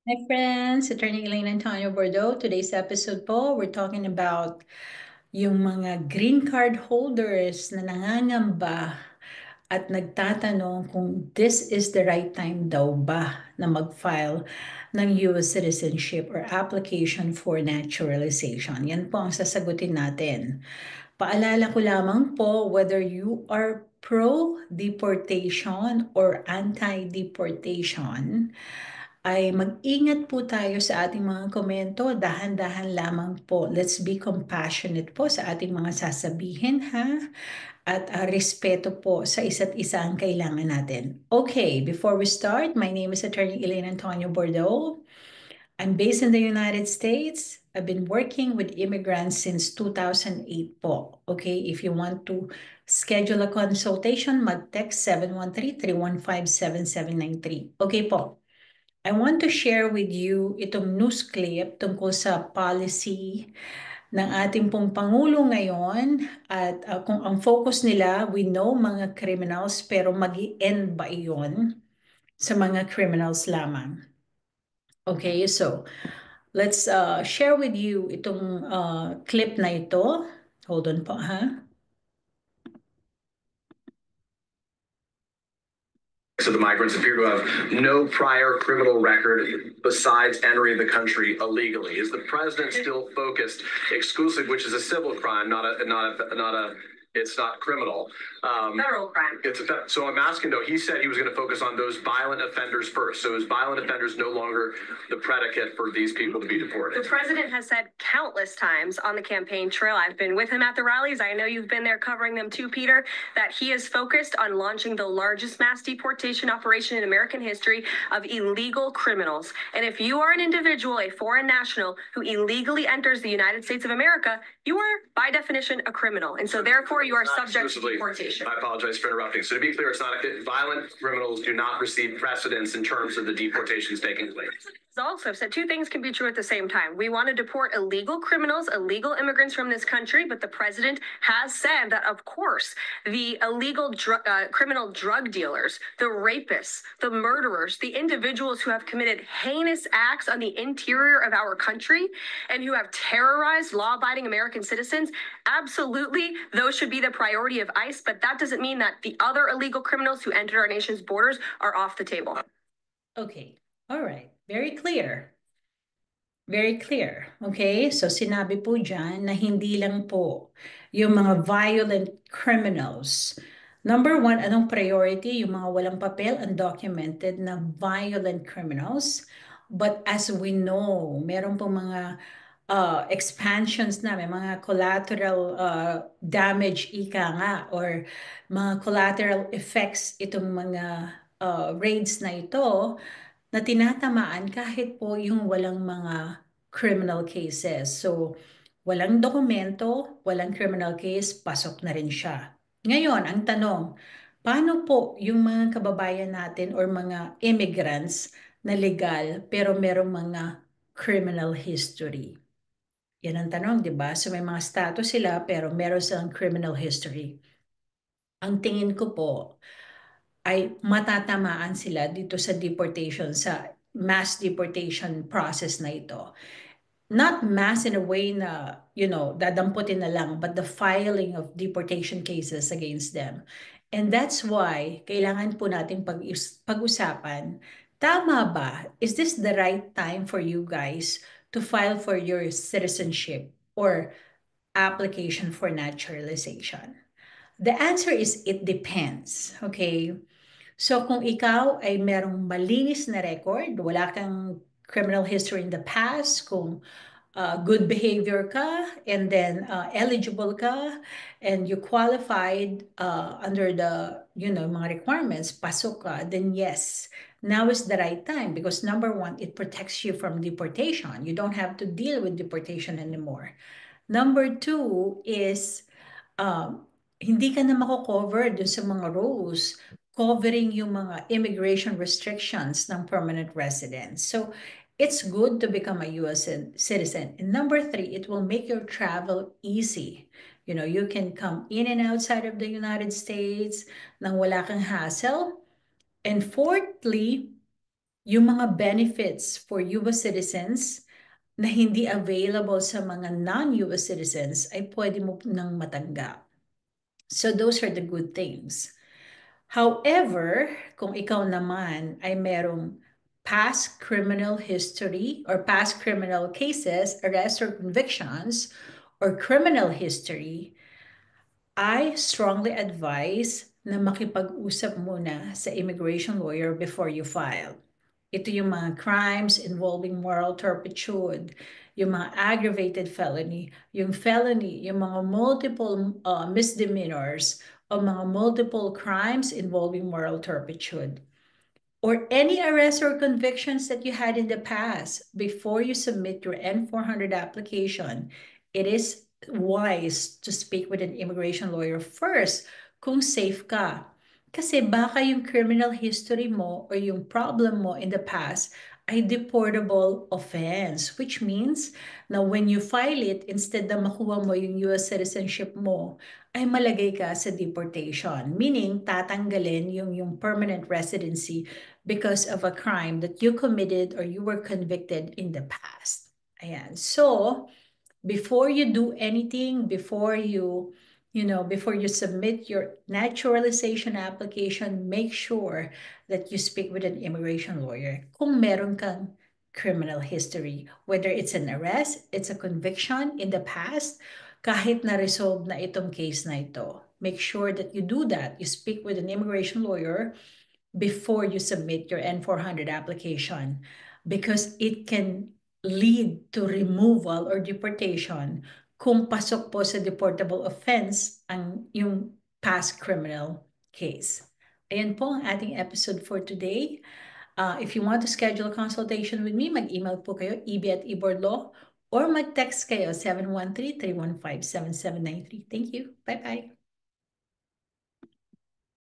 Hi friends, Attorney Elaine Antonio Bordeaux. Today's episode po, we're talking about yung mga green card holders na nangangamba at nagtatanong kung this is the right time daw ba na mag-file ng US citizenship or application for naturalization. Yan po ang sasagutin natin. Paalala ko lamang po whether you are pro-deportation or anti-deportation, ay mag-ingat po tayo sa ating mga komento. Dahan-dahan lamang po. Let's be compassionate po sa ating mga sasabihin, ha? At respeto po sa isa't isa ang kailangan natin. Okay, before we start, my name is Attorney Elaine Antonio Bordeaux. I'm based in the United States. I've been working with immigrants since 2008 po. Okay, if you want to schedule a consultation, mag-text 713-315-7793. Okay po. I want to share with you itong news clip tungkol sa policy ng ating pong Pangulo ngayon at kung ang focus nila, we know mga criminals, pero mag-i-end ba iyon sa mga criminals lamang? Okay, so let's share with you itong clip na ito. Hold on po, ha? So the migrants appear to have no prior criminal record besides entering the country illegally. Is the president still focused exclusively, which is a civil crime, it's not criminal. Federal crime. So I'm asking though, he said he was going to focus on those violent offenders first. So is violent offenders no longer the predicate for these people to be deported? The president has said countless times on the campaign trail, I've been with him at the rallies, I know you've been there covering them too, Peter, that he is focused on launching the largest mass deportation operation in American history of illegal criminals. And if you are an individual, a foreign national, who illegally enters the United States of America, you are, by definition, a criminal. And so therefore, you are subject to deportation. I apologize for interrupting. So to be clear, it's not violent criminals do not receive precedence in terms of the deportations taking place. Also said two things can be true at the same time. We want to deport illegal criminals, illegal immigrants from this country, but the president has said that, of course, the illegal criminal drug dealers, the rapists, the murderers, the individuals who have committed heinous acts on the interior of our country and who have terrorized law-abiding American citizens, absolutely, those should be the priority of ICE, but that doesn't mean that the other illegal criminals who entered our nation's borders are off the table. Okay, all right. Very clear. Very clear. Okay? So sinabi po dyan na hindi lang po yung mga violent criminals. Number one, anong priority? Yung mga walang papel, undocumented na violent criminals. But as we know, meron po mga expansions na, may mga collateral damage ika nga or mga collateral effects itong mga raids na ito na tinatamaan kahit po yung walang mga criminal cases. So, walang dokumento, walang criminal case, pasok na rin siya. Ngayon, ang tanong, paano po yung mga kababayan natin or mga immigrants na legal pero merong mga criminal history? Yan ang tanong, di ba? So may mga status sila pero meron silang criminal history. Ang tingin ko po, ay matatamaan sila dito sa deportation, sa mass deportation process na ito. Not mass in a way na, dadamputin na lang, but the filing of deportation cases against them. And that's why, kailangan po natin pag-usapan, tama ba? Is this the right time for you guys to file for your citizenship or application for naturalization? The answer is it depends, okay? So kung ikaw ay merong malinis na record, wala kang criminal history in the past, kung good behavior ka, and then eligible ka, and you qualified under the, mga requirements, pasok ka, then yes, now is the right time because number one, it protects you from deportation. You don't have to deal with deportation anymore. Number two is, hindi ka na mako-cover dun sa mga rules covering yung mga immigration restrictions ng permanent residents. So, it's good to become a U.S. citizen. And number three, it will make your travel easy. You can come in and outside of the United States nang wala kang hassle. And fourthly, yung mga benefits for US citizens na hindi available sa mga non-US citizens ay pwede mo nang matanggap. So those are the good things. However, kung ikaw naman ay merong past criminal history or past criminal cases, arrests or convictions, or criminal history, I strongly advise na makipag-usap muna sa immigration lawyer before you file. Ito yung mga crimes involving moral turpitude, yung mga aggravated felony, yung mga multiple misdemeanors, o mga multiple crimes involving moral turpitude, or any arrests or convictions that you had in the past. Before you submit your N-400 application, it is wise to speak with an immigration lawyer first kung safe ka. Kasi baka yung criminal history mo or yung problem mo in the past ay deportable offense, which means na when you file it, instead na makuha mo yung US citizenship mo, ay malagay ka sa deportation. Meaning, tatanggalin yung permanent residency because of a crime that you committed or you were convicted in the past. Ayan. So, before you do anything, before you submit your naturalization application, make sure that you speak with an immigration lawyer kung meron kang criminal history, whether it's an arrest, it's a conviction in the past, kahit na-resolve na itong case na ito. Make sure that you do that. You speak with an immigration lawyer before you submit your N-400 application, because it can lead to removal or deportation kung pasok po sa deportable offense ang yung past criminal case. Ayan po ang ating episode for today. If you want to schedule a consultation with me, mag-email po kayo, eb@ebordlaw, or mag-text kayo 713-315-7793. Thank you. Bye-bye.